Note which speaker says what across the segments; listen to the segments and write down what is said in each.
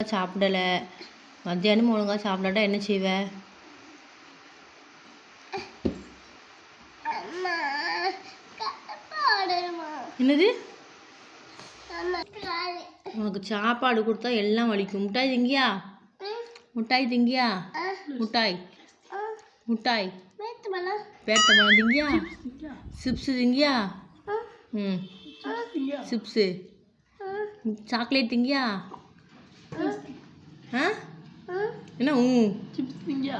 Speaker 1: சாப்பிடலை, மத்தியானமும் ஒழுங்காக சாப்பிடாட்டா என்ன செய்வ? என்னது? உனக்கு சாப்பாடு கொடுத்தா எல்லாம் வலிக்கும். முட்டாய் திங்கியா? முட்டாய் திங்கியா? முட்டாய் முட்டாய் பேர்த்தம்பழம் திங்கியா? சிப்ஸு திங்கியா? ம் சிப்ஸு சாக்லேட் திங்கியா? ஆ என்ன சிப்ஸ் திங்கியா?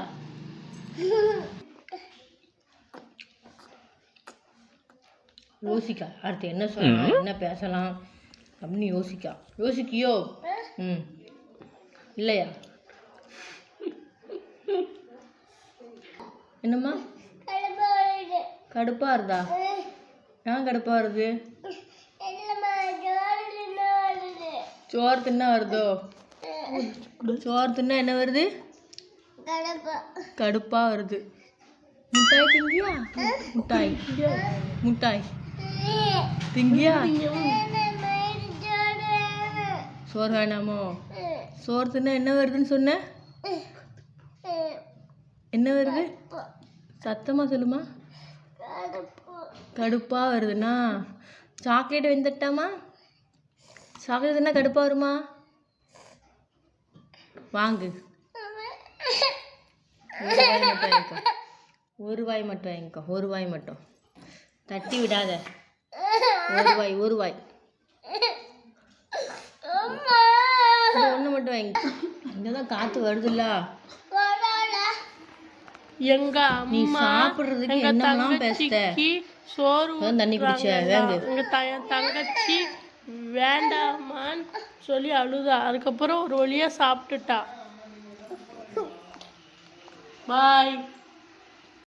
Speaker 1: யோசிக்கா அடுத்து என்ன சொல்லலாம், என்ன பேசலாம் அப்படின்னு யோசிக்கியோ? ம் இல்லையா? என்னம்மா கடுப்பா இருந்தா? ஏன் கடுப்பா வருது? சோறு தின்னா வருதோ? சோறு தின்னா என்ன வருது? கடுப்பா வருது. முட்டாய் திங்கியா? முட்டாய் முட்டாய் திங்கியா? சோறு வேணாமோ? சோறு தின்னா என்ன வருதுன்னு சொன்ன? என்ன வருது? சத்தமா சொல்லுமா. கடுப்பா வருதுண்ணா. சாக்லேட் வெந்துட்டாமா? சாக்லேட் தின்னா கடுப்பா வருமா? வாங்கு. ஒரு வாய் மட்டும் வாங்கிக்கோ. ஒரு வாய் மட்டும் தட்டி விடாத. ஒரு வாய் ஒன்று மட்டும் வாங்கிக்கோ. இங்கதான் காற்று வருதுல்ல.
Speaker 2: எங்க
Speaker 1: நீ சாப்பிடுறதுக்கு என்னெல்லாம் பேசுற?
Speaker 2: சோறு
Speaker 1: தண்ணி குடிச்ச வேங்கு.
Speaker 2: எங்க தங்கச்சி வேண்டாமான்னு சொல்லி அழுதா. அதுக்கப்புறம் ஒரு வழியா சாப்பிட்டுட்டா. பாய்.